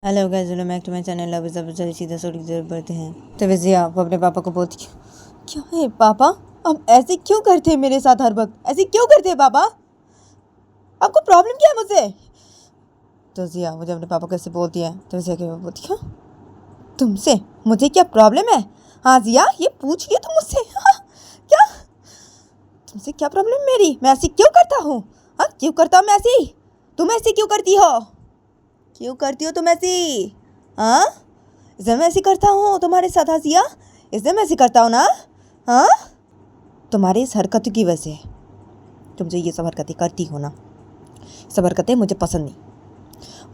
Hello guys, welcome back to my channel. अब चलिए सीधा स्टोरी की तरफ बढ़ते हैं। तो वैसे वो अपने पापा को बोलती, क्या है पापा, आप ऐसे क्यों करते हैं मेरे साथ हर वक्त? ऐसे क्यों करते हैं पापा? आपको प्रॉब्लम क्या है मुझसे? तो जिया मुझे अपने पापा को ऐसे बोलती है। तो जिया के बोलती, क्या तुमसे मुझे क्या प्रॉब्लम है? हाँ जिया, ये पूछिए तुम मुझसे। हाँ, क्या तुमसे क्या प्रॉब्लम है मेरी? मैं ऐसी क्यों करता हूँ? हाँ, क्यों करता हूँ मैं ऐसी? तुम ऐसी क्यों करती हो? क्यों करती हो तुम ऐसी? हाँ, इसलिए मैं ऐसी करता हूँ तुम्हारे साथ हंसिया, इसलिए मैं ऐसी करता हूँ ना। हाँ, तुम्हारी इस हरकत की वजह से तुम जो ये सब हरकतें करती हो ना, सब हरकतें मुझे पसंद नहीं।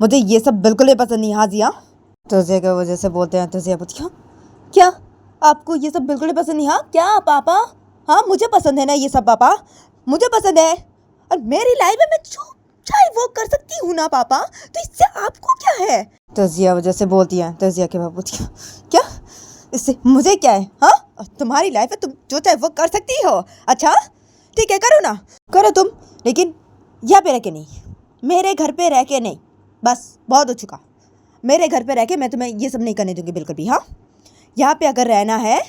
मुझे ये सब बिल्कुल ही पसंद नहीं। हाँ जिया, तो जिया की वजह से बोलते हैं। तो जिया बोलती, क्या क्या आपको ये सब बिल्कुल ही पसंद नहीं? हाँ क्या पापा? हाँ मुझे पसंद है ना ये सब पापा, मुझे पसंद है। और मेरी लाइफ में मैं जो चाहे वो कर सकती हूँ ना पापा, तो इससे आपको क्या है? तो जिया वजह से बोलती है। तो जिया के बाबू, क्या इससे मुझे क्या है? हाँ, तुम्हारी लाइफ है, तुम जो चाहे वो कर सकती हो। अच्छा ठीक है, करो ना, करो तुम, लेकिन यहाँ पे रह के नहीं, मेरे घर पे रह के नहीं। बस बहुत हो चुका। मेरे घर पे रह के मैं तुम्हें ये सब नहीं करने दूंगी बिल्कुल भी। हाँ, यहाँ पे अगर रहना है,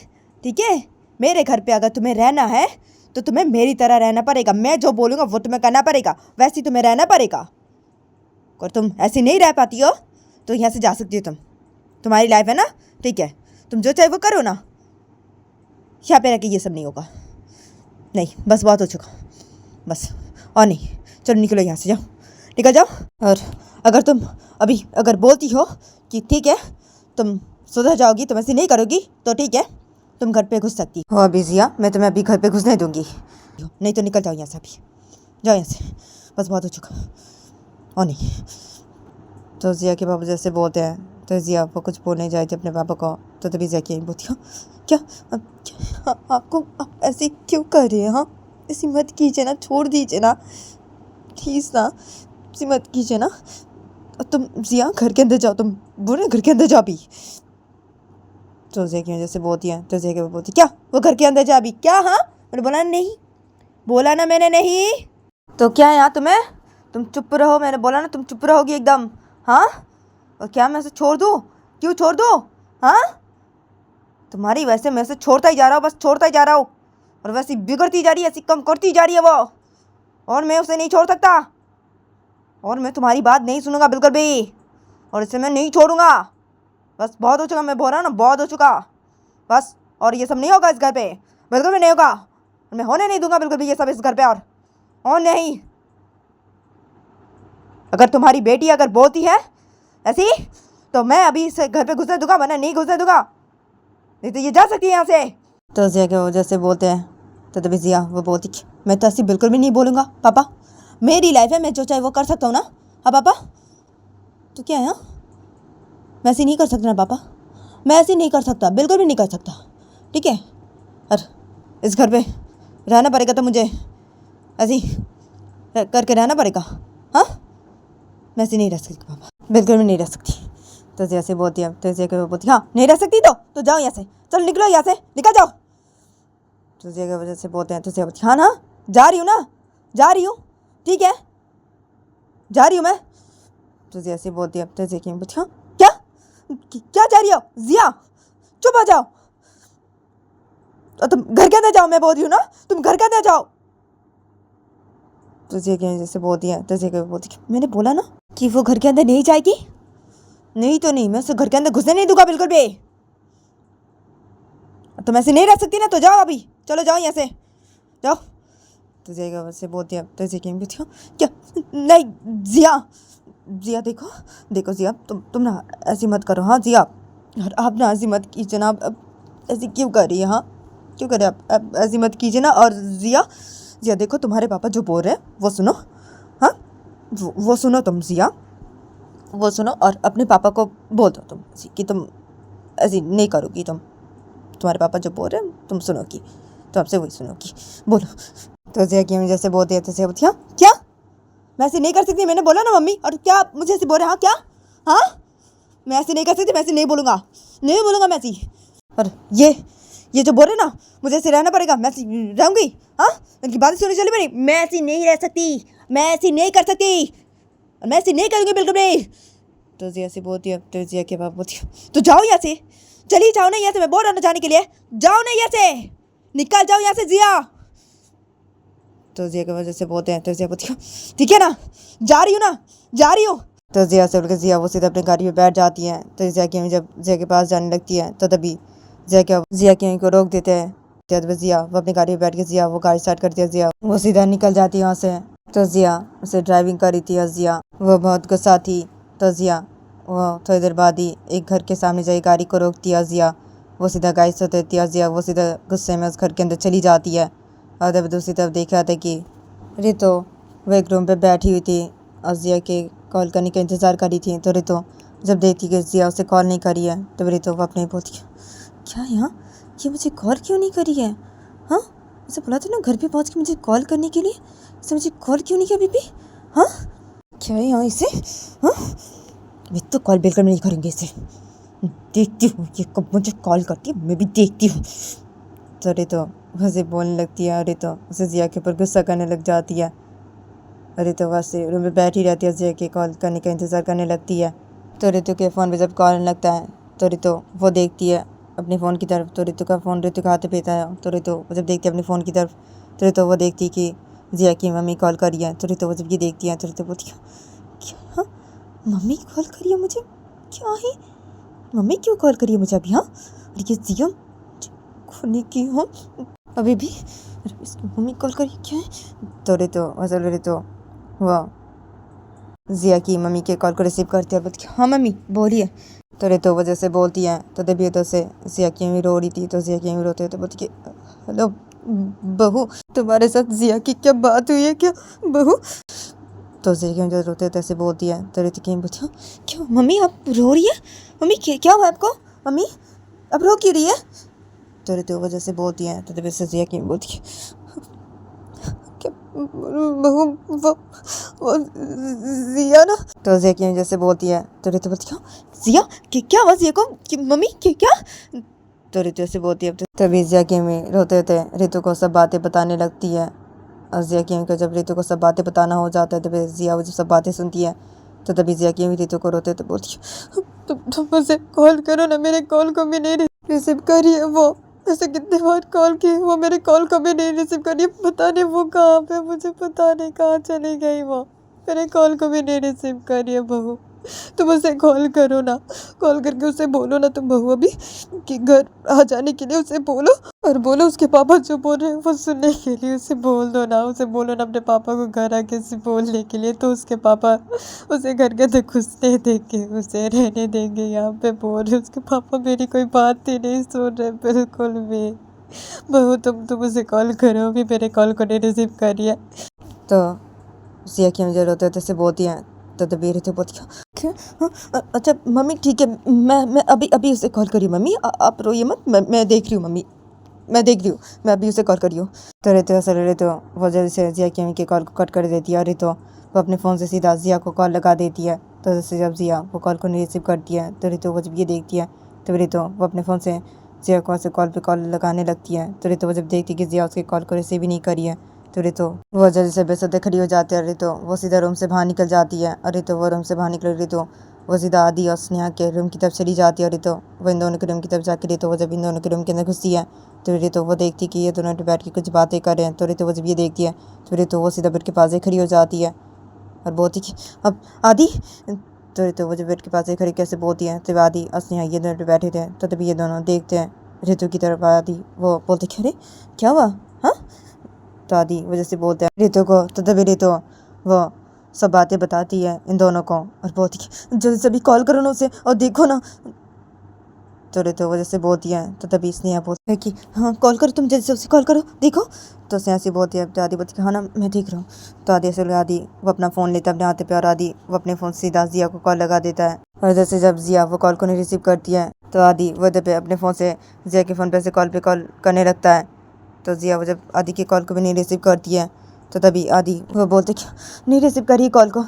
ठीक है, मेरे घर पे अगर तुम्हें रहना है तो तुम्हें मेरी तरह रहना पड़ेगा। मैं जो बोलूँगा वो तुम्हें करना पड़ेगा, वैसे ही तुम्हें रहना पड़ेगा। और तुम ऐसी नहीं रह पाती हो तो यहाँ से जा सकती हो तुम, तुम्हारी लाइफ है ना, ठीक है, तुम जो चाहे वो करो ना। यहाँ पे रह के ये सब नहीं होगा। नहीं, बस बहुत हो चुका, बस और नहीं। चलो निकलो यहाँ से, जाओ, निकल जाओ। और अगर तुम अभी अगर बोलती हो कि ठीक है तुम सुधर जाओगी, तुम ऐसे नहीं करोगी, तो ठीक है, तुम घर पे घुस सकती हो। अभी जिया, मैं तुम्हें अभी घर पे घुसने दूंगी, नहीं तो निकल जाओ यहाँ से, अभी जाओ यहाँ से, बस बहुत हो चुका और नहीं। तो जिया के पापा जैसे बोलते हैं। तो जिया वो कुछ बोलने जाए थे अपने पापा को, तो तभी जिया की बोलती, हाँ क्या, आपको आप ऐसे क्यों कर रहे हैं? हाँ, ऐसी मत कीजिए ना, छोड़ दीजिए ना प्लीज़ ना, ऐसी मत कीजिए ना। तुम जिया घर के अंदर जाओ, तुम बोले घर के अंदर जाओ अभी। तो जिया की वजह से बोलती है। तो जिया के बोलती, क्या वो घर के अंदर जा अभी? क्या? हाँ, मैंने बोला नहीं, बोला ना मैंने नहीं। तो क्या है यहाँ तुम्हें? तुम चुप रहो, मैंने बोला ना तुम चुप रहोगी एकदम। हाँ, और क्या मैं उसे छोड़ दूँ? क्यों छोड़ दूँ? हाँ, तुम्हारी वैसे मैं उसे छोड़ता ही जा रहा हूँ, बस छोड़ता ही जा रहा हूँ, और वैसे बिगड़ती जा रही है, ऐसी कम करती जा रही है वो, और मैं उसे नहीं छोड़ सकता, और मैं तुम्हारी बात नहीं सुनूंगा बिल्कुल भी, और इसे मैं नहीं छोड़ूंगा। बस बहुत हो चुका, मैं बोल रहा हूँ ना, बहुत हो चुका बस। और ये सब नहीं होगा इस घर पे, बिल्कुल भी नहीं होगा, और मैं होने नहीं दूंगा बिल्कुल भी ये सब इस घर पे। और नहीं, अगर तुम्हारी बेटी अगर बोलती है ऐसी, तो मैं अभी इस घर पे घुसने दूंगा, वरना नहीं घुसने दूंगा, नहीं तो ये जा सकती है यहाँ से। तो जिया के वजह से बोलते हैं। तो तभी जिया वो बोलती, मैं तो ऐसी बिल्कुल भी नहीं बोलूँगा पापा, मेरी लाइफ है, मैं जो चाहे वो कर सकता हूँ ना। हाँ पापा, तो क्या है? हाँ, मैं ऐसी नहीं कर सकता ना पापा, मैं ऐसी नहीं कर सकता, बिल्कुल भी नहीं कर सकता, ठीक है। और इस घर पे रहना पड़ेगा तो मुझे ऐसी करके रहना पड़ेगा। हाँ, मैं ऐसी नहीं रह सकती पापा, बिल्कुल भी नहीं रह सकती। तो जैसे बोलती है। तो जैसे बोलती, हाँ नहीं रह सकती तो जाओ यहाँ से, चलो निकलो यहाँ से, निकल जाओ। तो जैसे वजह से बोलते हैं। तो जैसे बोलती, हाँ ना, जा रही हूँ ना, जा रही हूँ, ठीक है, जा रही हूँ मैं। तो जैसे बोलती है। तो जैसे बोलती, हाँ क्या क्या जा रही हो? जिया चुप आ जाओ, तो तुम घर के अंदर जाओ, मैं बोल रही हूँ ना, तुम घर के अंदर जाओ। तो जैसे बोलती है। तो जैसे बोलती, मैंने बोला ना कि वो घर के अंदर नहीं जाएगी, नहीं तो नहीं, मैं उसे घर के अंदर घुसने नहीं दूंगा बिल्कुल भी। तुम ऐसे नहीं रह सकती ना, तो जाओ अभी, चलो जाओ यहाँ से, जाओ। तो जिया से बोलती है। तो जिया बोलती, क्या नहीं जिया, जिया देखो देखो जिया, तुम ना ऐसी मत करो। हाँ जिया, आप ना ऐसी मत कीजिए ना, अब ऐसी क्यों कर रही है? हाँ क्यों कर रहे आप ऐसी मत कीजिए ना। और जिया, जिया देखो तुम्हारे पापा जो बोल रहे हैं वो सुनो। हाँ, वो सुनो तुम जिया, वो सुनो, और अपने पापा को बोल दो तुम कि तुम ऐसी नहीं करोगी, तुम्हारे पापा जो बोल रहे हैं तुम सुनोगी, तो आपसे वही सुनोगी, बोलो। तो जिया की जैसे बोलती है। तो जिया बोलती, हाँ क्या, मैं ऐसे नहीं कर सकती, मैंने बोला ना मम्मी, और क्या आप मुझे ऐसे बोल रहे? हाँ क्या? हाँ, मैं ऐसे नहीं कर सकती, मैं ऐसे नहीं बोलूँगा, नहीं बोलूँगा मैं ऐसी। और ये जो बोल रहे ना, मुझे ऐसे रहना पड़ेगा, मैं ऐसी रहूँगी। हाँ, इनकी बातें सुनी चली मेरी, मैं ऐसी नहीं रह सकती, मैं ऐसी नहीं कर सकती, और मैं ऐसी नहीं करूँगी बिल्कुल भी। तो जिया से बोलती है, तो जिया के पापा बोलती है, तो जाओ यहाँ से, चली जाओ ना यहाँ से, मैं बोल रहा हूँ जाने के लिए, जाओ ना यहाँ से, निकल जाओ यहाँ से जिया। तो जिया के वजह से बोलते हैं, तो जिया बोलती है, ठीक है ना, जा रही हूँ ना, जा रही हूँ। तो जिया से उठकर जिया वो सीधा अपनी गाड़ी में बैठ जाती है। तो जिया की अम्मी जब जिया के पास जाने लगती है तो तभी जिया की अम्मी को रोक देते हैं। तो जिया वो अपनी गाड़ी में बैठ के जिया वो गाड़ी स्टार्ट करती है, जिया वो सीधा निकल जाती है वहाँ से। तो जिया उसे ड्राइविंग कर रही थी, जिया वो बहुत गुस्सा थी। तो जिया वो थोड़ी देर बाद ही एक घर के सामने जाई गाड़ी को रोकती है, जिया वो सीधा गाड़ी से उतरती है, जिया वो सीधा गुस्से में उस घर के अंदर चली जाती है। और तब दूसरी तरफ देखा था कि रितो वो एक रूम पे बैठी हुई थी और जिया के कॉल करने का इंतज़ार करी थी। तो रितो जब देखती कि जिया उसे कॉल नहीं करी है तो रितो वो अपने बोलती है, क्या यहाँ ये मुझे कॉल क्यों नहीं करी है? हाँ, उसे बोला था ना घर पे पहुँच के मुझे कॉल करने के लिए, इसे मुझे कॉल क्यों नहीं किया अभी भी? हाँ, क्या है यहाँ इसे? हाँ, मैं तो कॉल बिल्कुल नहीं करूँगी इसे, देखती हूँ ये कब मुझे कॉल करती है, मैं भी देखती हूँ। तो रितो उसे बोलने लगती है, रितो उसे जिया के ऊपर गुस्सा करने लग जाती है। रितो वहाँ से रूम में बैठी रहती है, जिया के कॉल करने का इंतज़ार करने लगती है। तो रितो के फ़ोन पे जब कॉल लगता है तो रितो वो देखती है अपने फ़ोन की तरफ। तो रितो का फ़ोन रितो के हाथ पे था। तो रितो जब देखती है अपने फ़ोन की तरफ तो रितो वो देखती कि जिया की मम्मी कॉल करी है। तो रितो वो जब ये देखती है तो रितो बोलती है, क्या मम्मी कॉल करी है मुझे? क्या है, मम्मी क्यों कॉल करी है मुझे अभी? हाँ, और ये जिया खुनी की हो अभी भी, इसकी मम्मी कॉल करी क्या है? तो रितो असल रितो वो जिया की मम्मी के कॉल को रिसीव करती है, बोलती है, हाँ मम्मी बोलिए। तो रितो वजह से बोलती है तो तभी तो से जिया की मम्मी रो रही थी। तो जिया की मम्मी रोते तो बोलती है, हेलो बहू, तुम्हारे साथ जिया की क्या बात हुई है क्या बहू? तो जिया की मम्मी रोते तैसे बोलती है। तो रितो की मम्मी बोलती है, क्यों मम्मी आप रो रही है? मम्मी क्या हुआ आपको? मम्मी अब रो क्यों रही है? तो रितो वजह से बोलती है। तो तभी से जिया की बोलती है, क्या बहू वो जिया ना? तो जिया की जैसे बोलती है। तो रितो बोलती है, जिया क्या हुआ जिया को? मम्मी क्या? तो रितो से बोलती है। तभी जिया की अम्मी रोते रोते रितो को सब बातें बताने लगती है। और जिया की अम्मी को जब रितो को सब बातें बताना हो जाता है तभी जिया वो जब सब बातें सुनती है तो तभी जिया की अम्मी रितो को रोते तो बोलती है, तुम मुझे कॉल करो ना, मेरे कॉल को भी नहीं रिसीव करी है वो, ऐसे कितने बार कॉल की, वो मेरे कॉल कभी नहीं रिसीव करी, पता नहीं वो कहाँ पे, मुझे पता नहीं कहाँ चली गई वो, मेरे कॉल को भी नहीं रिसीव करी है बहू, तुम उसे कॉल करो ना, कॉल करके उसे बोलो ना तुम बहू अभी कि घर आ जाने के लिए उसे बोलो, और बोलो उसके पापा जो बोल रहे हैं वो सुनने के लिए उसे बोल दो ना, उसे बोलो ना अपने पापा को घर आके उसे बोलने के लिए, तो उसके पापा उसे घर के अंदर घुसने देंगे, उसे रहने देंगे यहाँ पे। बोल रहे उसके पापा मेरी कोई बात ही नहीं सुन रहे बिल्कुल भी। बहू तुम उसे कॉल करो, अभी मेरे कॉल को नहीं रिसीव करिए। तो जिया की मुझे रोते होते से बोलती हैं। तो तभी रितो बोलती है, क्या? अच्छा मम्मी ठीक है, मैं अभी उसे कॉल करी मम्मी, आप रोइए मत, मैं देख रही हूँ मम्मी, मैं देख रही हूँ, मैं अभी उसे कॉल करी हूँ। तो रितो वो जल्दी से जिया की मम्मी के कॉल को कट कर देती है और रितो वो अपने फ़ोन से सीधा जिया को कॉल लगा देती है। तो जैसे जब जिया वो कॉल को नहीं रिसीव करती है तो रितो वो जब ये देखती है तो रितो वो अपने फ़ोन से जिया को से कॉल लगाने लगती है। तो रितो वो जब देखती है कि जिया उसके कॉल को रिसीव ही नहीं करी है तो रितो वो जल्दी से बेसुध खड़ी हो जाती है। रितो वो सीधा रूम से बाहर निकल जाती है और रितो वो रूम से बाहर निकल रितो वो सीधा आदि और स्नेहा के रूम की तरफ चली जाती है। और रितो वो इन दोनों के रूम की तरफ जाकर रितो वो जब इन दोनों के रूम के अंदर घुसती है तो रितो वो देखती कि ये दोनों बैठ के कुछ बातें कर रहे हैं। तो रितो वो जब ये देखती है तो रितो वो सीधा बेड के पास ही खड़ी हो जाती है और बोलती कि अब आदि। तो रितो वो जब बेड के पास ही खड़ी कैसे बोलती है तो आदि और स्नेहा ये दोनों बैठे थे। तो तभी ये दोनों देखते हैं रितो की तरफ। आदि वो बोलते कि अरे क्या हुआ? हाँ, तो आदि वजह से बोलते हैं रितो को। तो तभी रितो वो सब बातें बताती है इन दोनों को और बोलती है जल्दी से अभी कॉल करो ना उसे और देखो ना। तो रितो वजह से बोलती है। तो तभी स्नेहा बोलती है कि हाँ कॉल करो, तुम जल्दी से उसे कॉल करो देखो। तो स्नेहा से बोलती है। तो आदि बोलती है हाँ ना मैं देख रहा हूँ। तो आदि से आदि वो अपना फ़ोन लेता है अपने हाथ पे और आदि वो अपने फ़ोन से सीधा जिया को कॉल लगा देता है। और जैसे जब जिया वो कॉल को नहीं रिसीव करती है तो आदि वो पे अपने फ़ोन से जिया के फ़ोन पे से कॉल करने लगता है। तो जिया वो जब आदि की कॉल को भी नहीं रिसीव करती है तो तभी आदि वो बोलते क्या नहीं रिसीव करी कॉल को,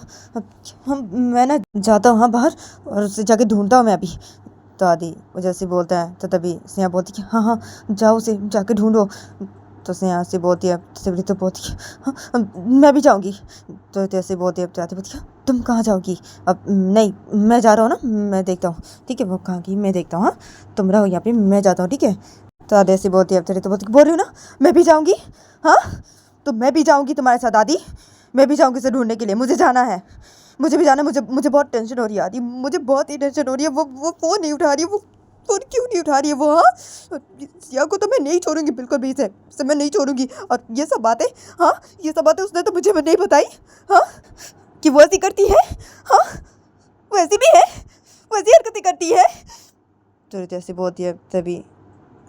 हम मैं ना जाता हूँ हाँ बाहर और उसे जाके ढूंढता हूँ मैं अभी। तो आदि वो जैसे बोलता है तो तभी स्नेहा बोलती कि हाँ हाँ जाओ उसे जाके ढूंढो। तो स्नेहा से बोलती है, तो बोलती है हाँ, मैं भी जाऊँगी। तो ऐसे बोलती है, तो बोलती है तुम कहाँ जाओगी? अब नहीं, मैं जा रहा हूँ ना, मैं देखता हूँ। ठीक है, वो कहाँ की मैं देखता हूँ। हाँ, तुम रहो यहाँ पे, मैं जाता हूँ। ठीक है। तो आदि ऐसे बोलती है, तो बोल रही हूँ ना मैं भी जाऊँगी। हाँ, तो मैं भी जाऊँगी तुम्हारे साथ आदि, मैं भी जाऊँगी उसे ढूंढने के लिए। मुझे जाना है, मुझे भी जाना है। मुझे बहुत टेंशन हो रही है आदि, मुझे बहुत ही टेंशन हो रही है। वो फ़ोन नहीं उठा रही है, वो फ़ोन क्यों नहीं उठा रही है वो? हाँ, सिया को तो मैं नहीं छोड़ूंगी बिल्कुल भी, इसे मैं नहीं छोड़ूंगी। और ये सब बातें, हाँ, ये सब बातें उसने तो मुझे नहीं बताई। हाँ, कि वो ऐसी करती है। हाँ, वो ऐसी भी है, वो ऐसी हरकतें करती है। तो जैसे बोलती है, तभी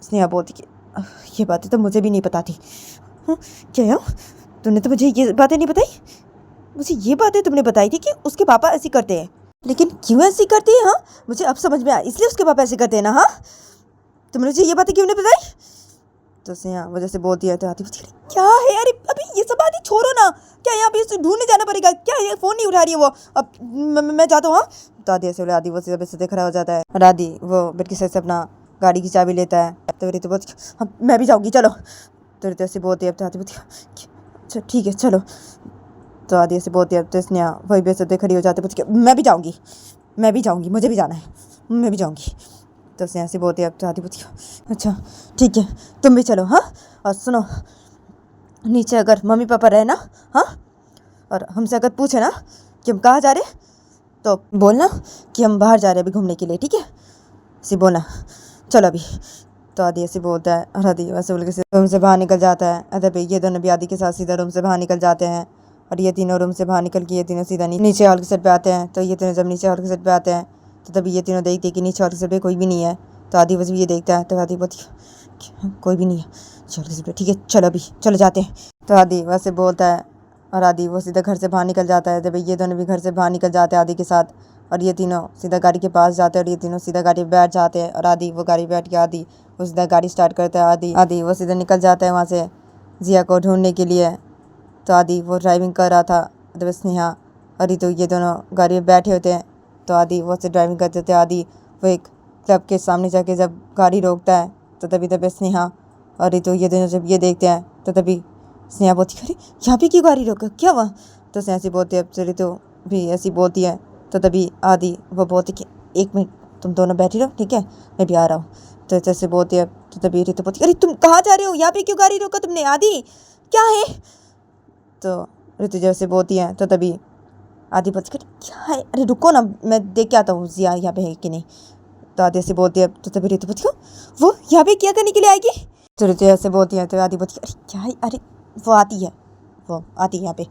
स्नेहा बोलती कि ये बातें तो मुझे भी नहीं पता थी। हाँ, क्या है? तूने तो मुझे ये बातें नहीं बताई। मुझे ये बातें तुमने बताई थी कि उसके पापा ऐसी करते हैं, लेकिन क्यों ऐसी करते हैं? हाँ, मुझे अब समझ में आया, इसलिए उसके पापा ऐसे करते हैं ना। हाँ, तुमने मुझे ये बातें क्यों नहीं बताई? तो स्नेहा वजह से बोलती है, तो आती बोलती है क्या है? अरे अभी ये सब बातें छोड़ो ना, क्या यहाँ पे उसे ढूंढने जाना पड़ेगा क्या? ये फ़ोन नहीं उठा रही है वो। अब मैं जाता हूँ। हाँ, तो आदि ऐसे बोले, आदि वो सीधे खड़ा हो जाता है और आदि वो बेड की साइड से अपना गाड़ी की चाबी लेता है। तो रीतु बोलती हाँ, मैं भी जाऊँगी, चलो। तो रीतु ऐसे बोलती है, तो आदि बोलती अच्छा ठीक है चलो। तो आदि ऐसे बोलती है, तो स्नेहा वही बेइज्जती खड़ी हो जाती है, बोलती मैं भी जाऊँगी, मैं भी जाऊँगी, मुझे भी जाना है, मैं भी जाऊँगी। तो स्नेहा से बोलती है, तो आदि बोलती अच्छा ठीक है तुम भी चलो। हाँ, और सुनो, नीचे अगर मम्मी पापा रहे ना, हाँ, और हमसे अगर पूछे ना कि हम कहाँ जा रहे, तो बोलना कि हम बाहर जा रहे हैं अभी घूमने के लिए। ठीक है, ऐसे बोलना, चलो अभी। तो आदि ऐसे बोलता है और आदि वैसे बोल के रूम से बाहर निकल जाता है। अदब ये दोनों भी आदि के साथ सीधा रूम से बाहर निकल जाते हैं और ये तीनों रूम से बाहर निकल के ये तीनों सीधा नीचे हॉल के सेट पे आते हैं। तो ये तीनों जब नीचे हॉल के सेट पे आते हैं, तो तभी ये तीनों देखते हैं कि नीचे हॉल के सेट पे कोई भी नहीं है। तो आदि बस भी ये देखता है, तो आदि बोलती कोई भी नहीं है हॉल के सेट पे। ठीक है चलो अभी, चलो जाते हैं। तो आदि वैसे बोलता है और आदि वो सीधा घर से बाहर निकल जाता है। जब ये दोनों भी घर से बाहर निकल जाते हैं आदि के साथ, और ये तीनों सीधा गाड़ी के पास जाते हैं और ये तीनों सीधा गाड़ी पे बैठ जाते हैं। और आदि वो गाड़ी बैठ के आदि वो सीधा गाड़ी स्टार्ट करता है। आदि वो सीधा निकल जाता है वहाँ से जिया को ढूंढने के लिए। तो आदि वो ड्राइविंग कर रहा था, तो स्नेहा और रितु ये दोनों गाड़ी में बैठे होते हैं। तो आदि वो से ड्राइविंग करते थे। आदि वो एक क्लब के सामने जाके जब गाड़ी रोकता है, तो तभी स्नेहा और रितु ये दोनों जब ये देखते हैं, तो तभी स्नेहा बोलती अरे यहाँ पे क्यों गाड़ी रोका, क्या हुआ? तो स्नेहा ऐसी बोलती है, अब रितु भी ऐसी बोलती है। तो तभी आदि वो बोलती कि एक मिनट तुम दोनों बैठी रहो, ठीक है, मैं भी आ रहा हूँ। तो जैसे बोलती है, तो तभी रितु बोलती अरे तुम कहाँ जा रहे हो, यहाँ पे क्यों गाड़ी रोका तुमने आदि, क्या है? तो रितु जैसे बोलती है, तो तभी आदि बोलती क्या है, अरे रुको ना मैं देख के आता हूँ जिया यहाँ पे है कि नहीं। तो आदि ऐसे बोलती है, तो तभी रितु बोलती वो यहाँ पे क्या करने के लिए आएगी? तो रितु ऐसे बोलती है, तो आदि बोलती अरे क्या है, अरे वो आती है, वो आती है यहाँ पे।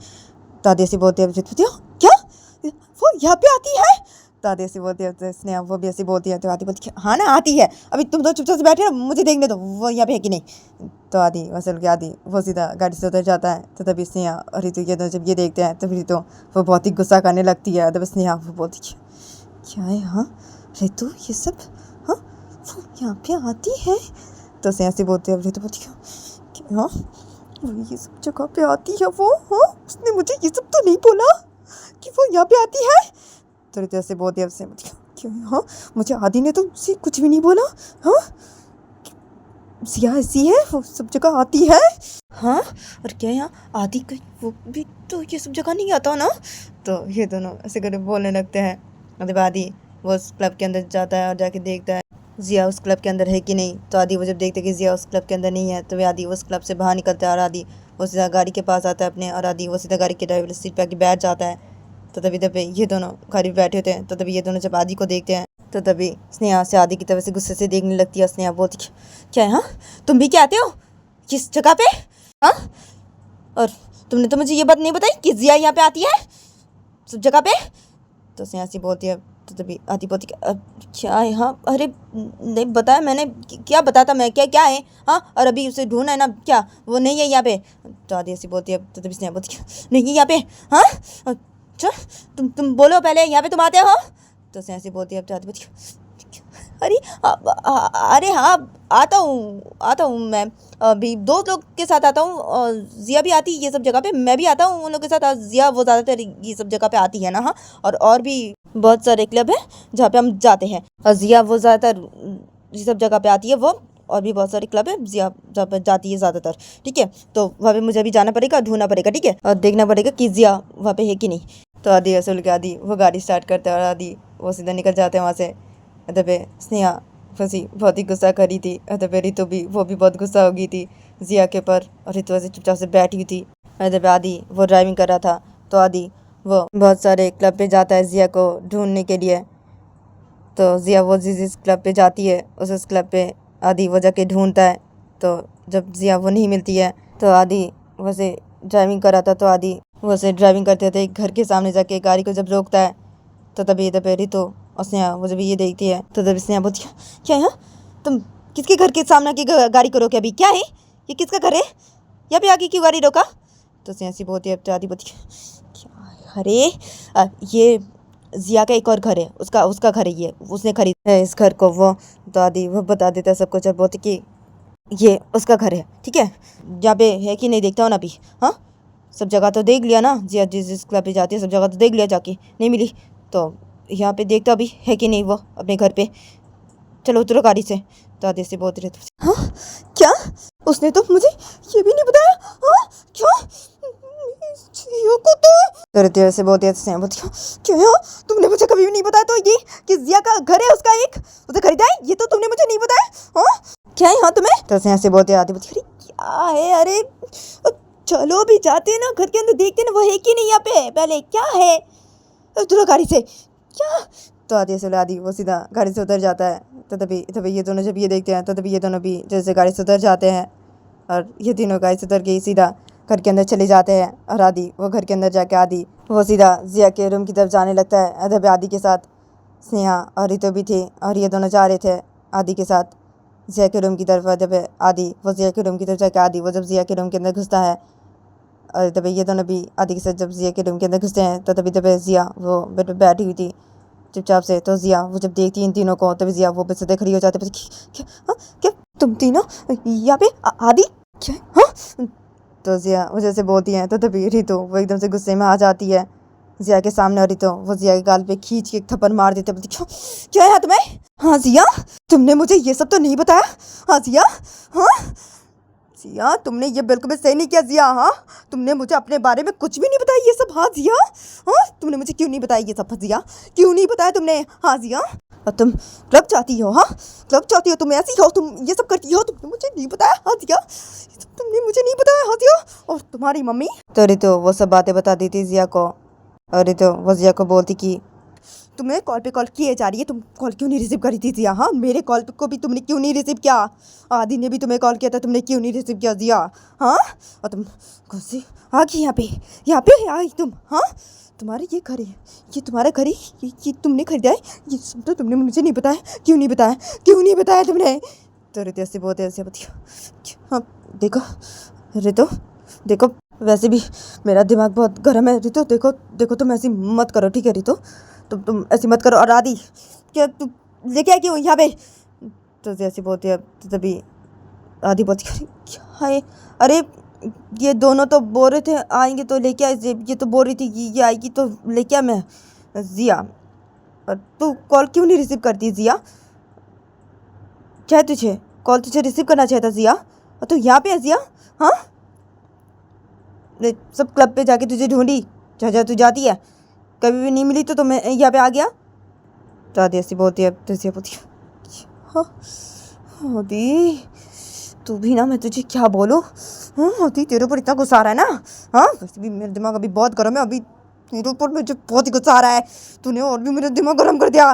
तो आदि ऐसे बोलती है, क्या वो यहाँ पे आती है? तो आदि ऐसे बोलती है, तो स्नेहा वो भी ऐसी बोलती है। तो आदि बोलती हाँ ना आती है, अभी तुम तो चुपचाप से बैठे रहो, मुझे देखने दो वो यहाँ पे है कि नहीं। तो आदि असल के आदि वो सीधा गाड़ी से उतर जाता है। तो तभी स्नेहा और रितु ये दोनों जब ये देखते हैं, तभी रितु वो बहुत ही गुस्सा करने लगती है। तब स्नेहा वो बोलती क्या है, हाँ रितु ये सब, हाँ वो यहाँ पे आती है? तो स्नेहा से बोलती है, रितु बोलती हाँ वो ये सब जगह पे आती है वो, हाँ उसने मुझे ये सब तो नहीं बोला कि वो यहाँ पे आती है। तो रितु ऐसे बोलती है, क्यों? हाँ मुझे आदि ने तो उसे कुछ भी नहीं बोला। हाँ जिया ऐसी है, वो सब जगह आती है। हाँ, और क्या यहाँ आदि का वो भी तो ये सब जगह नहीं आता ना। तो ये दोनों ऐसे करके बोलने लगते हैं। मतलब आदि वो उस क्लब के अंदर जाता है और जाके देखता है जिया उस क्लब के अंदर है कि नहीं। तो आदि वो जब देखते कि जिया उस क्लब के अंदर नहीं है, तो वे आदि उस क्लब से बाहर निकलता है और आदि वो सीधा गाड़ी के पास आता है अपने, और आदि वो सीधा गाड़ी के ड्राइवर सीट पर आके बैठ जाता है। तो तभी ये दोनों गाड़ी पे बैठे होते हैं। तो तभी ये दोनों जब आदि को देखते हैं, तो तभी स्नेहा से आदि की तरफ से गुस्से से देखने लगती है। स्नेहा बोलती क्या है, हाँ तुम भी क्या आते हो किस जगह पे? हाँ, और तुमने तो मुझे ये बात नहीं बताई कि जिया यहाँ पे आती है सब जगह पे? तो स्नेहा सी बोलती है। तो तभी आदि बोलती क्या है, हाँ अरे नहीं बताया मैंने, क्या बताता मैं, क्या क्या है? हाँ, और अभी उसे ढूंढना है ना, क्या वो नहीं है यहाँ पे? तो आदि ऐसी बोलती है। तो तभी स्नेहा बोलती नहीं है यहाँ पे? हाँ अच्छा, तुम बोलो पहले, यहाँ पे तुम आते हो? तो स्नेहा सी बोलती है, तो आदि बोलती अरे अरे हाँ आता हूँ मैं, अभी दो लोग के साथ आता हूँ, जिया भी आती है ये सब जगह पे, मैं भी आता हूँ उन लोग के साथ। जिया वो ज़्यादातर ये सब जगह पे आती है ना। हाँ, और भी बहुत सारे क्लब हैं जहाँ पे हम जाते हैं, और जिया वो ज़्यादातर ये सब जगह पे आती है, वो और भी बहुत सारे क्लब है जिया जहाँ पर जाती है ज़्यादातर, ठीक है। तो वहाँ पे मुझे अभी जाना पड़ेगा, ढूंढना पड़ेगा, ठीक है, और देखना पड़ेगा कि जिया वहाँ पे है कि नहीं। तो आदि ऐसे बोल के आदि वो गाड़ी स्टार्ट करते हैं और आदि वो सीधा निकल जाते हैं वहाँ से। पे स्नेहा फंसी बहुत ही गुस्सा करी थी। पे रितु भी वो भी बहुत गुस्सा हो गई थी जिया के ऊपर, और रितु ऐसे चुपचाप से बैठी हुई थी। पे आदि वो ड्राइविंग कर रहा था, तो आदि वो बहुत सारे क्लब पे जाता है जिया को ढूंढने के लिए। तो जिया वो जिस क्लब पे जाती है उस क्लब पे आदि वो जाके ढूंढता है। तो जब जिया वो नहीं मिलती है तो आदि वैसे ड्राइविंग कर रहा था, तो आदि वैसे ड्राइविंग करते थे घर के सामने जाके गाड़ी को जब रोकता है, तो तभी रितु और स्नेहा वो जब ये देखती है तो तभी स्नेहा बोलती है, क्या है तुम किसके घर के सामने की गाड़ी को रोके? अभी क्या है, ये किसका घर है? यहाँ पे आगे क्यों गाड़ी रोका? तो स्नेहा सी बोलती है, तो आदि बोलती है, क्या? अरे ये जिया का एक और घर है, उसका घर है, ये उसने खरीदा है इस घर को। वो तो आदि वो बता देता है सब कुछ और बोलती कि ये उसका घर है, ठीक है, यहाँ पे है कि नहीं देखता हो ना अभी। हाँ, सब जगह तो देख लिया ना, जिया जिस क्लब पे जाती है सब जगह तो देख लिया, जाके नहीं मिली तो यहाँ पे देखता अभी है कि नहीं वो अपने घर पे। चलो उतरो गाड़ी से। तो आदि से बोलते रहते, हाँ क्या? उसने तो मुझे ये भी नहीं बताया। हाँ क्या? जिया को तो रहते ऐसे बोलते क्या तुमने मुझे कभी भी नहीं बताया? तो ये कि जिया का घर है उसका एक, उसे खरीदा है, ये तो तुमने मुझे नहीं बताया। हाँ क्या है हाँ तुम्हें? तो ऐसे बोलते आदि बोलती, अरे क्या है? अरे चलो भी जाते हैं ना घर के अंदर, देखते हैं ना वो है कि नहीं यहाँ पे, पहले क्या है। उतरो गाड़ी से। क्या? तो आदि से आदि वो सीधा गाड़ी से उतर जाता है। तो तभी ये दोनों जब ये देखते हैं तो तभी ये दोनों भी जैसे गाड़ी से उतर जाते हैं, और ये तीनों गाड़ी से उतर के सीधा घर के अंदर चले जाते हैं। और आदि वो घर के अंदर जाके आदि वो सीधा जिया के रूम की तरफ जाने लगता है। तभी आदि के साथ स्नेहा और रितु भी थी, और ये दोनों जा रहे थे आदि के साथ जिया के रूम की तरफ। तभी आदि वो जिया के रूम की तरफ जाके आदि वो जब जिया के रूम के अंदर घुसता है, और तभी ये दोनों भी आदि के साथ जब जिया के रूम के अंदर घुसते हैं, तो तभी जिया वो बेड पे बैठी हुई थी चुपचाप से। तो जिया वो जब देखती है इन तीनों को, तभी जिया वो बेड से खड़ी हो जाती है। क्या? हाँ क्या तुम तीनों यहाँ पे? आदि क्या? हाँ। तो जिया वो जैसे बोलती हैं, तो तभी रितु वो एकदम से गुस्से में आ जाती है जिया के सामने, और रितु वो जिया के गाल पे खींच के एक थप्पड़ मार देते। बोलती, क्या है तुम्हें? हाँ जिया तुमने मुझे ये सब तो नहीं बताया। हाँ जिया, हाँ जिया तुमने ये बिल्कुल भी सही नहीं किया जिया। हाँ तुमने मुझे अपने बारे में कुछ भी नहीं बताया ये सब। हाँ जिया, हाँ तुमने मुझे क्यों नहीं बताया ये सब? जिया क्यों नहीं बताया तुमने? हाँ जिया, और तुम क्लब जाती हो? हाँ क्लब जाती हो, तुम ऐसी हो, तुम ये सब करती हो, तुमने मुझे नहीं बताया। हाँ जिया तुमने मुझे नहीं बताया। हाँ जिया, और तुम्हारी मम्मी। तो रितु वो सब बातें बता दी थी जिया को, और रितु वो जिया को बोलती कि तुम्हें कॉल पे कॉल किए जा रही है, तुम कॉल क्यों नहीं रिसीव करी थी जिया? हाँ मेरे कॉल को भी तुमने क्यों नहीं रिसीव किया? आदि ने भी तुम्हें कॉल किया था, तुमने क्यों नहीं रिसीव किया जिया? हाँ और तुम गुस्से आ गई यहाँ पे आई तुम। हाँ तुम्हारे ये घर है, ये तुम्हारा घर है, ये तुमने खरीदा है, ये सब तो तुमने मुझे नहीं बताया। क्यों नहीं बताया? क्यों नहीं बताया तुमने? तो रितु ऐसे बहुत ऐसे बताइए। हाँ देखो रितु, देखो वैसे भी मेरा दिमाग बहुत गर्म है रितु, देखो देखो तुम ऐसी मत करो, ठीक है रितु, तुम ऐसी मत करो। और आदि क्या तुम लेके आई क्यों यहाँ पे? तो जैसे बोलती है, तो तभी आदि बोलती है, क्या है? अरे ये दोनों तो बोल रहे थे आएंगे तो लेके आए, ये तो बोल रही थी ये आएगी तो लेके आ मैं। जिया तू कॉल क्यों नहीं रिसीव करती जिया? क्या है तुझे? कॉल तुझे रिसीव करना चाहिए था जिया, और तू यहाँ पे है जिया? हाँ सब क्लब पे जाके तुझे ढूंढी, जहाँ तू जाती है, कभी भी नहीं मिली तो मैं यहाँ पे आ गया। तो आदि ऐसी बोलती है, तुझे बोलती है, हाँ आदि तू भी ना, मैं तुझे क्या बोलूँ? हाँ आदि तेरे ऊपर इतना गुस्सा आ रहा है ना? हाँ वैसे भी मेरा दिमाग अभी बहुत गर्म है, अभी तेरे ऊपर मुझे बहुत ही गुस्सा आ रहा है, तूने और भी मेरा दिमाग गर्म कर दिया।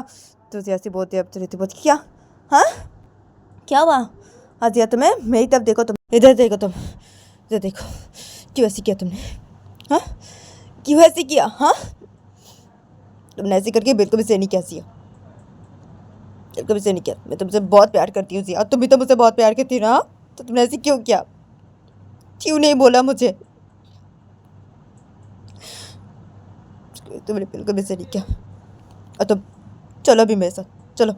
तो ऐसी बोलती है, अब तेरे बोलती क्या? हाँ क्या हुआ? आदिया तुम्हें मेरी तरफ देखो, तुम इधर देखो, तुम इधर देखो, क्यों ऐसी किया तुमने? हाँ क्यों ऐसे किया? हाँ तुमने ऐसे करके बिल्कुल भी सही नहीं किया जिया, बिल्कुल भी सही नहीं किया। मैं तुमसे बहुत प्यार करती हूँ जिया, तुम भी तो मुझसे बहुत प्यार करती हो ना, तो तुमने ऐसे क्यों किया? क्यों नहीं बोला मुझे? तुमने बिल्कुल भी सही नहीं किया। और तुम चलो अभी मेरे साथ, चलो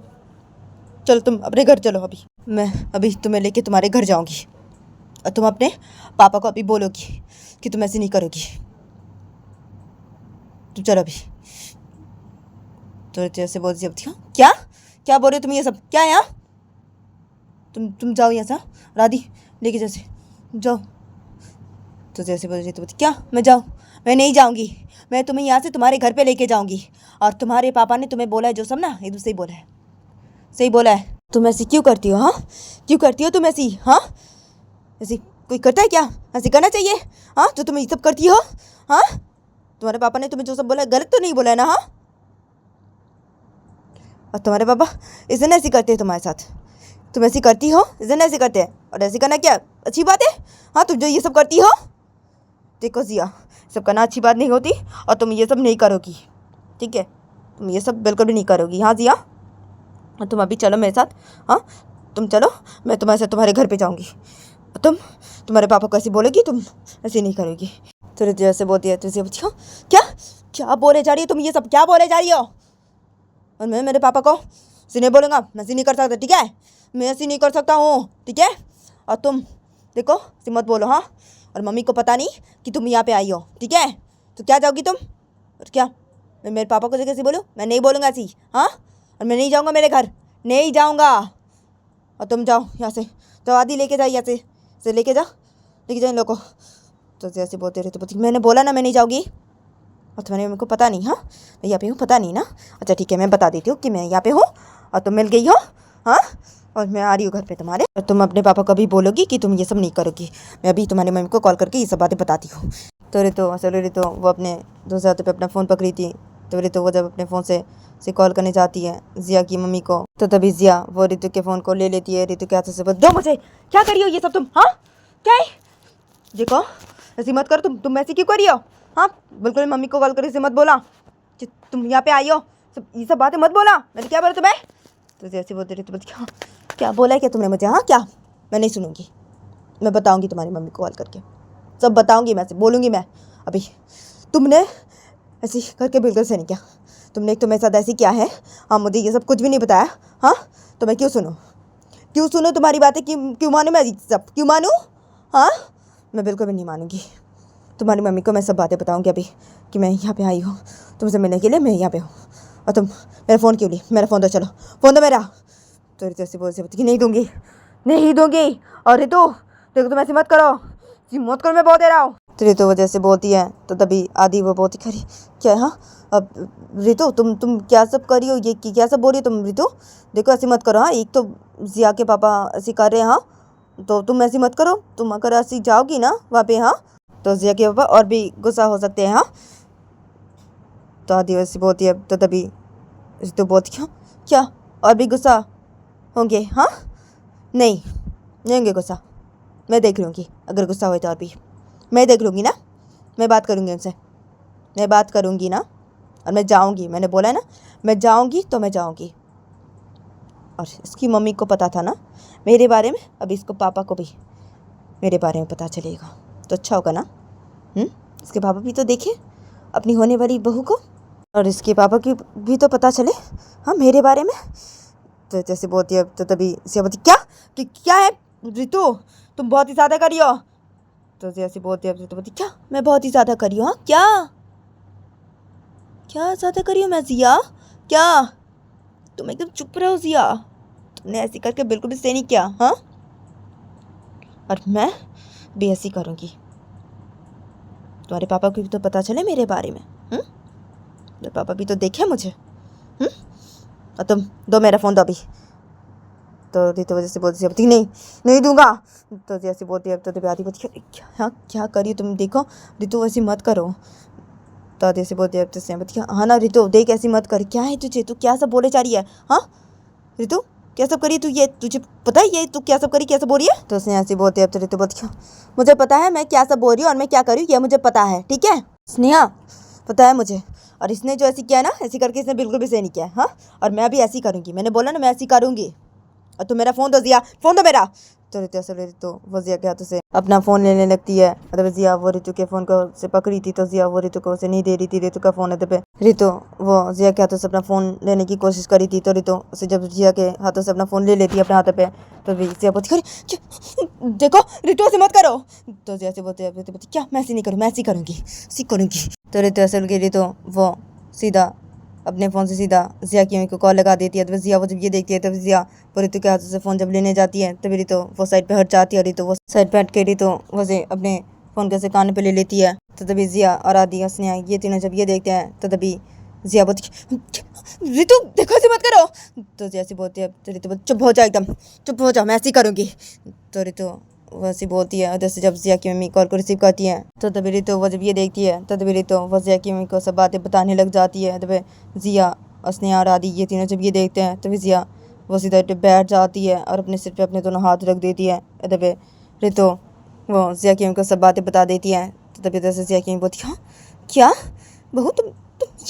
चलो तुम अपने घर चलो। मैं अभी तुम्हें लेके तुम्हारे घर जाऊंगी, और तुम अपने पापा को अभी बोलोगी कि तुम ऐसे नहीं करोगी। तुम चलो अभी। तो जैसे बोलती अब क्या क्या बोल रहे हो तुम? ये सब क्या है यहाँ? तुम जाओ यहाँ से, राधी लेके जैसे जाओ। तो जैसे बोल रही तो बोलती क्या मैं जाऊँ? मैं नहीं जाऊँगी, मैं तुम्हें यहाँ से तुम्हारे घर पे लेके जाऊँगी। और तुम्हारे पापा ने तुम्हें बोला है जो सब ना, ये तो सही बोला है, सही बोला है। तुम ऐसी क्यों करती हो? हाँ, क्यों करती हो तुम ऐसी? हाँ, ऐसी कोई करता है क्या? ऐसे करना चाहिए? हाँ, जो तुम ये सब करती हो? हाँ, तुम्हारे पापा ने तुम्हें जो सब बोला गलत तो नहीं बोला है ना? हाँ, और तुम्हारे पापा इसने ऐसी करते हैं तुम्हारे साथ? तुम ऐसी करती हो, इसने ऐसे करते हैं, और ऐसे करना क्या अच्छी बात है? हाँ, तुम जो ये सब करती हो, देखो जिया, सब करना अच्छी बात नहीं होती, और तुम ये सब नहीं करोगी, ठीक है? तुम ये सब बिल्कुल भी नहीं करोगी। हाँ जिया, और तुम अभी चलो मेरे साथ। हाँ, तुम चलो, मैं तुम्हारे साथ तुम्हारे घर पे जाऊँगी। तुम्हारे पापा को ऐसे बोलेगी, तुम ऐसे नहीं करोगी। तो रितु ऐसे बोलती है, तुझे पूछो क्या क्या बोले जा रही हो तुम? ये सब क्या बोले जा रही हो? और मैं मेरे पापा को ऐसे नहीं बोलूँगा, मैं ऐसे नहीं कर सकता, ठीक है? मैं ऐसे नहीं कर सकता हूँ, ठीक है? और तुम देखो ऐसे मत बोलो। हाँ, और मम्मी को पता नहीं कि तुम यहाँ पे आई हो, ठीक है? तो क्या जाओगी तुम? और क्या मैं मेरे पापा को कैसे बोलूँ? मैं नहीं बोलूँगा ऐसी। हाँ, और मैं नहीं जाऊँगा मेरे घर, नहीं जाऊँगा। और तुम जाओ यहाँ से, जाओ आदि लेके जाओ यहाँ से लेके जाओ इन लोगों को। तो जैसे बोलते रहे तो बोलती मैंने बोला ना मैं नहीं जाऊँगी, और तुम्हारे मम्मी को पता नहीं? हाँ, मैं यहाँ पे हूँ, पता नहीं ना? अच्छा ठीक है, मैं बता देती हूँ कि मैं यहाँ पे हूँ और तुम मिल गई हो। हाँ, और मैं आ रही हूँ घर पे तुम्हारे, और तुम अपने पापा को भी बोलोगी कि तुम ये सब नहीं करोगी। मैं अभी तुम्हारी मम्मी को कॉल करके ये सब बातें बताती हूँ। तो रितु वो अपने दूसरे हाथ पे अपना फ़ोन पकड़ी थी। तो रितु वो जब अपने फ़ोन से कॉल करने जाती है जिया की मम्मी को, तो तभी जिया वो रितु के फ़ोन को ले लेती है। रितु के हाथों से बोल दो मुझे, क्या करी हो ये सब तुम? हाँ, क्या है? देखो ऐसी मत करो, तुम ऐसी क्यों करी हो? हाँ, बिल्कुल मम्मी को कॉल करके से मत बोला कि तुम यहाँ पे आई हो, ये सब बातें मत बोला। मैंने क्या बोला तुम्हें? तो जैसे बोलते रही तो बोलती क्या बोला है क्या तुमने मुझे? हाँ, क्या? मैं नहीं सुनूंगी, मैं बताऊंगी तुम्हारी मम्मी को कॉल करके, सब बताऊंगी, मैं से बोलूँगी मैं अभी। तुमने ऐसी करके बिल्कुल से नहीं किया, तुमने एक तो मेरे साथ ऐसी किया है। हाँ, मुझे ये सब कुछ भी नहीं बताया। हाँ, तो मैं क्यों सुनूँ तुम्हारी बातें? क्यों मानूँ मैं सब? क्यों मानूँ? हाँ, मैं बिल्कुल भी नहीं मानूंगी। तुम्हारी मम्मी को मैं सब बातें बताऊंगी अभी कि मैं यहाँ पे आई हूँ तुमसे मिलने के लिए, मैं यहाँ पे हूँ। और तुम मेरा फ़ोन क्यों ली? मेरा फ़ोन दो, चलो फ़ोन दो मेरा। तो रितु ऐसे बोलती कि नहीं दूंगी। और रितु देखो तुम ऐसे मत करो, मैं बहुत दे रहा हूँ। तो रितु वजह से बोलती है, तो तभी आदि वो बोलती खरी क्या? हाँ, अब रितु तुम क्या सब करी हो? ये क्या सब बोल रही हो तुम? रितु देखो ऐसे मत करो। हाँ, एक तो जिया के पापा ऐसे कर रहे हैं, हाँ, तो तुम ऐसी मत करो। तुम अगर ऐसी जाओगी ना वहाँ पे, हाँ, तो जिया के पापा और भी गुस्सा हो सकते हैं। हाँ, तो आदिवासी बोलती है, तो तभी तो बोलती क्या और भी गुस्सा होंगे? हाँ, नहीं होंगे गुस्सा, मैं देख लूँगी। अगर गुस्सा हुए तो और भी मैं देख लूँगी ना, मैं बात करूँगी उनसे, मैं बात करूँगी ना, और मैं जाऊँगी। मैंने बोला है ना, मैं जाऊँगी तो मैं जाऊँगी। और इसकी मम्मी को पता था ना मेरे बारे में, अब इसको पापा को भी मेरे बारे में पता चलेगा तो अच्छा होगा ना। इसके पापा भी तो देखे अपनी होने वाली बहू को, और इसके पापा की भी तो पता चले हाँ मेरे बारे में। तो जैसे बोलती है, तो तभी से बोलती क्या है रितु, तुम बहुत ही ज़्यादा करी हो। तो जैसे बोलती है तो बोलती क्या मैं बहुत ही ज़्यादा करी हूँ? हाँ, क्या ज़्यादा करी हूँ मैं जिया? क्या? तुम एकदम चुप रहो जिया, तुमने ऐसी करके बिल्कुल भी सही नहीं किया। हाँ, और मैं भी ऐसी करूँगी। तुम्हारे पापा को भी तो पता चले मेरे बारे में। मेरे पापा भी तो देखे मुझे। और तुम दो मेरा फ़ोन दो अभी। तो रितु वजह से बोलती नहीं दूंगा। तो जैसे बोलती है, तो आदि बोलती क्या करी तुम? देखो रितु ऐसी मत करो। तो जैसे बोलती है, तो हाँ ना रितु देख ऐसी मत कर, क्या है तुझे? तू क्या सब बोले जा रही है? हाँ रितु क्या सब करी तू? ये तुझे पता है ये तू क्या सब करी, क्या सब बोल रही है? तो उसने ऐसी बोलती है, तो रितु बोलती मुझे पता है मैं क्या सब बोल रही हूँ और मैं क्या करी, ये मुझे पता है, ठीक है स्नेहा, पता है मुझे। और इसने जो ऐसी किया ना, ऐसी करके इसने बिल्कुल भी सही नहीं किया। हाँ, और मैं भी ऐसी करूँगी, मैंने बोला ना मैं ऐसी करूँगी। और तू मेरा फ़ोन दो जिया, फ़ोन दो मेरा। तो रितु ऐसे रितु वो जिया के हाथों से अपना फ़ोन लेने लगती है। मतलब जिया वो रितु के फ़ोन को से पकड़ी थी, तो जिया वो रितु को उसे नहीं दे रही थी। रितु का फ़ोन है पे रितु वो जिया के हाथों से अपना फ़ोन लेने की कोशिश करी थी। तो रितु उसे जब जिया के हाथों से अपना फ़ोन ले लेती है अपने हाथों पे, तो जिया बोलती देखो रितु ऐसे मत करो। तो जिया से बोलती क्या मैं ऐसी नहीं करूँ, मैं ऐसी करूँगी। तो रितु ऐसे रितु वो सीधा अपने फ़ोन से सीधा ज़िया की मम्मी को कॉल लगा देती है। तो ज़िया वो जब ये देखती है तब ज़िया वो रितु के हाथों से फ़ोन जब लेने जाती है तभी रितु वो साइड पे हट जाती है और रितु वो साइड पे हट के रितु वैसे अपने फ़ोन कैसे कान पे ले लेती है। तो तभी ज़िया और आदि स्नेहा ये तीनों जब ये देखते हैं तो तभी ज़िया बोलती रितु देखो ऐसे मत करो। तो ज़िया से बोलती है तो रितु बोलती चुप हो जाओ, एकदम चुप हो जाओ, मैं ऐसे ही करूँगी। तो रितु वैसे बोलती है। उधर से जब ज़िया की मम्मी कॉल को रिसीव करती है तो तभी रितु वो जब ये देखती है तो तभी रितु वो ज़िया की मम्मी को सब बातें बताने लग जाती है। तभी ज़िया स्नेहा और आदि ये तीनों जब ये देखते हैं तभी ज़िया वो सीधा बैठ जाती है और अपने सिर पे अपने दोनों हाथ रख देती है। तभी रितु वो ज़िया की मम्मी को सब बातें बता देती है। तो तभी उधर से ज़िया की मम्मी बोलती हाँ क्या बहू तुम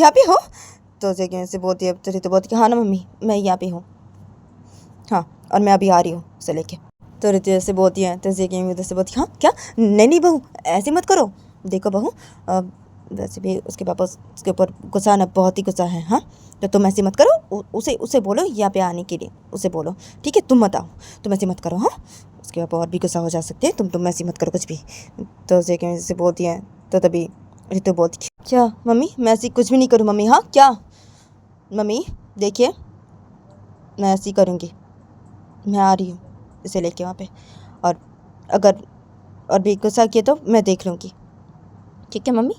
यहाँ पे हो। तो ज़िया की मम्मी से बोलती है तो रितु बोलती हाँ ना मम्मी मैं यहाँ पे हूँ, हाँ और मैं अभी आ रही हूँ उसे लेके। तो रितु ऐसे बोलती है तो ज़िया की मम्मी उधर से बोलती हाँ क्या नहीं बहू ऐसे मत करो, देखो बहू वैसे भी उसके पापा उसके ऊपर गुस्सा ना बहुत ही गुस्सा है। हाँ तो तुम ऐसे मत करो, उसे बोलो यहाँ पे आने के लिए, उसे बोलो ठीक है, तुम मत आओ, तुम ऐसे मत करो। हाँ उसके पापा और भी गुस्सा हो जा सकते हैं, तुम ऐसे मत करो कुछ भी। तो ज़िया की मम्मी से बोलती हैं तो तभी रितु बोलती क्या मम्मी मैं ऐसी कुछ भी नहीं करूँ मम्मी। हाँ क्या मम्मी देखिए मैं ऐसी करूँगी, मैं आ रही हूँ इसे लेके वहाँ पे, और अगर और भी गुस्सा किए तो मैं देख लूँगी, ठीक है मम्मी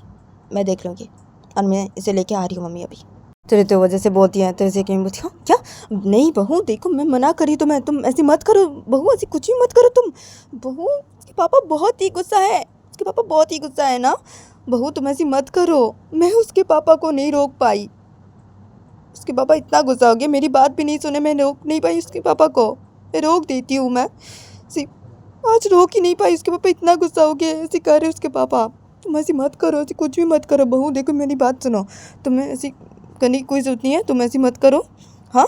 मैं देख लूँगी, और मैं इसे लेके आ रही हूँ मम्मी अभी। तो रितु वजह से बोलती हैं तो इसे बोलती हाँ क्या नहीं बहू देखो मैं मना करी तो मैं तुम ऐसी मत करो बहू, ऐसी कुछ भी मत करो तुम बहू, उसके पापा बहुत ही गुस्सा है, उसके पापा बहुत ही गुस्सा है ना बहू, तुम ऐसी मत करो। मैं उसके पापा को नहीं रोक पाई, उसके पापा इतना गुस्सा हो गया, मेरी बात भी नहीं सुने, मैं रोक नहीं पाई उसके पापा को, मैं रोक देती हूँ मैं आज रोक ही नहीं पाई, उसके पापा इतना गुस्सा हो गया ऐसे कर रहे उसके पापा। तुम ऐसी मत करो, ऐसी कुछ भी मत करो बहू, देखो मेरी बात सुनो, तुम्हें ऐसी करने की कोई ज़रूरत नहीं है, तुम ऐसी मत करो। हाँ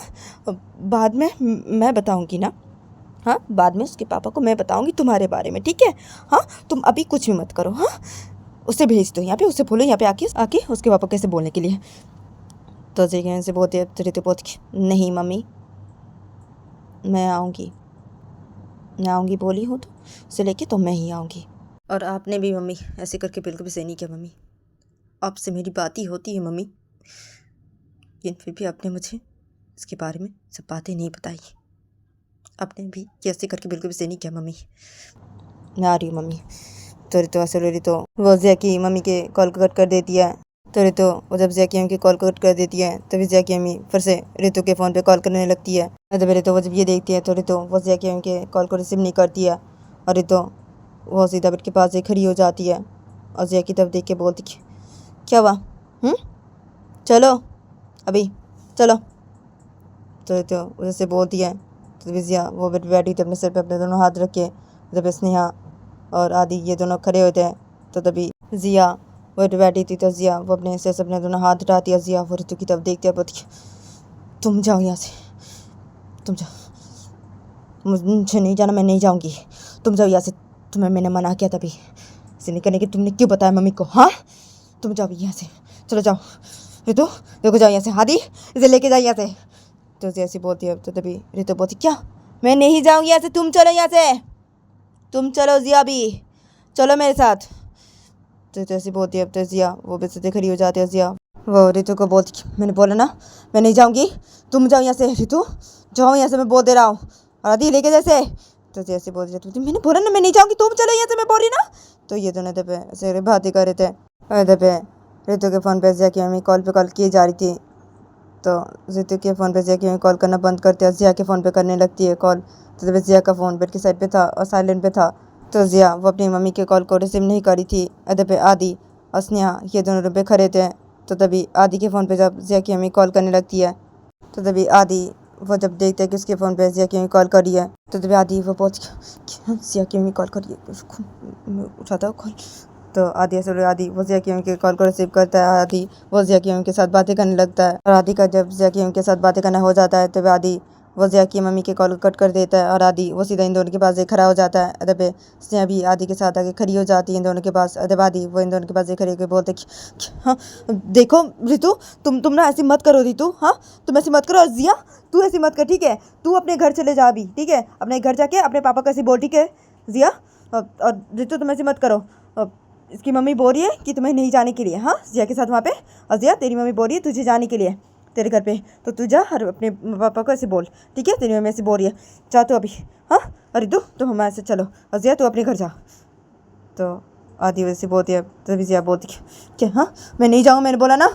बाद में मैं बताऊँगी ना, हाँ बाद में उसके पापा को मैं बताऊँगी तुम्हारे बारे में, ठीक है। हाँ तुम अभी कुछ भी मत करो। हाँ उसे भेज दो यहाँ पे, उसे बोलो यहाँ पे आके उसके पापा कैसे बोलने के लिए। तो जगह से बोलती है तो रितु बोलती नहीं मम्मी मैं आऊँगी बोली हूँ तो उसे लेके तो मैं ही आऊँगी। और आपने भी मम्मी ऐसे करके बिल्कुल भी सही नहीं किया मम्मी, आपसे मेरी बात ही होती है मम्मी, लेकिन फिर भी आपने मुझे इसके बारे में सब बातें नहीं बताई, आपने भी कैसे करके बिल्कुल भी सही नहीं किया मम्मी, मैं आ रही हूँ मम्मी। तो रितु ऐसे रो रही तो वो ज़िया की मम्मी के कॉल को कट कर देती है। तो रितु वो जब ज़िया की मम्मी की कॉल को कट कर देती है तभी ज़िया की मम्मी फिर से रितु के फ़ोन पे कॉल करने लगती है। तभी रितु वो जब ये देखती है तो रितु वो ज़िया की मम्मी के कॉल को रिसीव नहीं करती है और रितु वो सीधा बेड के पास से खड़ी हो जाती है और ज़िया की तरफ देख के बोलती क्या हुआ चलो अभी चलो। तो रितु उधर से बोलती है तभी ज़िया वो बैठी थी अपने सिर पे अपने दोनों हाथ रख के, जब स्नेहा और आदि ये दोनों खड़े होते हैं तो तभी ज़िया वो बैठी थी तो ज़िया वो अपने सिर से अपने दोनों हाथ हटाती है। ज़िया वो रितु की तरफ देखती है बोलती तुम जाओ यहाँ से, तुम जाओ, मुझे नहीं जाना, मैं नहीं जाऊँगी, तुम जाओ यहाँ से, तुम्हें मैंने मना किया तभी इसे नहीं करने की, तुमने क्यों बताया मम्मी को। हाँ तुम जाओ यहाँ से, चलो जाओ रितु, देखो जाओ यहाँ से, हादी इसे लेके जाओ यहाँ से। तो जैसी बोलती है तो तभी रितु बोलती क्या मैं नहीं जाऊँगी यहाँ से, तुम चलो यहाँ से, तुम चलो ज़िया भी चलो मेरे साथ। तो जैसी बोलती है तो ज़िया वो बेइज्जती खड़ी हो जाती है। ज़िया वो रितु को बोलती मैंने बोला ना मैं नहीं जाऊँगी, तुम जाओ यहाँ से, रितु जाओ यहाँ से, मैं बोल दे रहा हूँ, और आदि लेके जैसे। तो जैसे बोल रही थी मैंने बोला ना मैं नहीं जाऊँगी, तुम चलो यहाँ से, मैं बोल रही ना। तो ये दोनों दबे ऐसे बातें कर रहे थे और दबे रितु के फ़ोन पर ज़िया की मम्मी कॉल की जा रही थी। तो रितु के फ़ोन पर ज़िया की मम्मी कॉल करना बंद करते हैं, ज़िया के फ़ोन पर करने लगती है कॉल। तो तभी ज़िया का फ़ोन बेड की साइड पे था और साइलेंट पे था। तो ज़िया वो अपनी मम्मी के कॉल को रिसीव नहीं करी थी। अदब आदि और स्नेहा ये दोनों रुपये खड़े थे। तो तभी आदि के फ़ोन पे जब ज़िया की मम्मी कॉल करने लगती है तो तभी आदि वो जब देखते हैं कि उसके फ़ोन पे ज़िया की मम्मी कॉल करी है तो तभी आदि वो बहुत ज़िया की मम्मी कॉल करी है, उठाता कॉल। तो आदि वो ज़िया की मम्मी के कॉल को रिसीव करता है। आदि वो ज़िया की मम्मी के साथ बातें करने लगता है और आदि का जब ज़िया की मम्मी के साथ बातें करना हो जाता है तो आदि वो ज़िया की मम्मी के कॉल को कट कर देता है और आदि वो सीधा इन दोनों के पास खड़ा हो जाता है। अदब स्नेहा भी आदि के साथ आके खड़ी हो जाती है इन दोनों के पास। अदब आदि वो इन दोनों के पास खड़ी होकर बोलते हाँ देखो रितु तुम ना ऐसी मत करो रितु, हाँ तुम ऐसी मत करो, और ज़िया तू ऐसी मत कर, ठीक है, तू अपने घर चले जा अभी, ठीक है, अपने घर जाके अपने पापा को ऐसी बोल, ठीक है ज़िया। और रितु तुम ऐसी मत करो, इसकी मम्मी बोल रही है कि तुम्हें नहीं जाने के लिए, हाँ ज़िया के साथ वहाँ पे, और ज़िया तेरी मम्मी बोल रही है तुझे जाने के लिए, तेरे घर पे, तो तू जा और अपने पापा को ऐसे बोल, ठीक है? तेरी मम्मी ऐसे बोल रही है, जा तू अभी। हाँ, अरे तुम हमारे से चलो, और ज़िया तू अपने घर जा। तो आदि वैसे बोलती है, तभी ज़िया बोलती क्या? हाँ, मैं नहीं जाऊँ, मैंने बोला ना।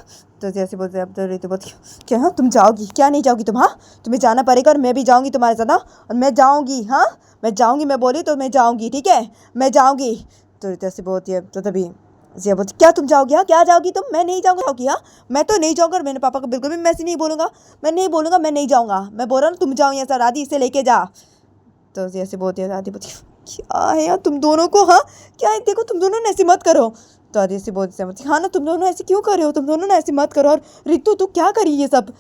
तो जैसे बोलते हैं, अब तो रितु बोलती क्या? हाँ, तुम जाओगी? क्या नहीं जाओगी तुम? हाँ, तुम्हें जाना पड़ेगा और मैं भी जाऊँगी तुम्हारे साथ। हाँ, और मैं जाऊँगी। हाँ, मैं जाऊँगी, मैं बोली तो मैं जाऊँगी, ठीक है? मैं जाऊँगी। तो रितु ऐसे बोलती है, तो तभी ज़िया बोलती क्या तुम जाओगी? हाँ, क्या जाओगी तुम? मैं नहीं जाऊँगी। हाँ, मैं तो नहीं जाऊँगा और मेरे पापा को बिल्कुल भी मैं ऐसे नहीं बोलूँगा। मैं नहीं बोलूँगा, मैं नहीं जाऊँगा। मैं बोल रहा हूँ तुम जाओ यहाँ से, आदि इसे लेके जा। तो जैसे बोलती है, आदि बोलती क्या है यार तुम दोनों को? हाँ, क्या है? देखो तुम दोनों ने ऐसे मत करो। तो आदि से बोलती हाँ ना, तुम दोनों ऐसे क्यों कर रहे हो? तुम दोनों ने ऐसे मत करो। और रितु तू क्या करी ये सब?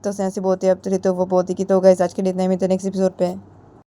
तो ऐसे बोलती है, अब तो रितु वो बोलती कि तो गाइस आज के लिए इतना ही, मिलते हैं नेक्स्ट एपिसोड पे।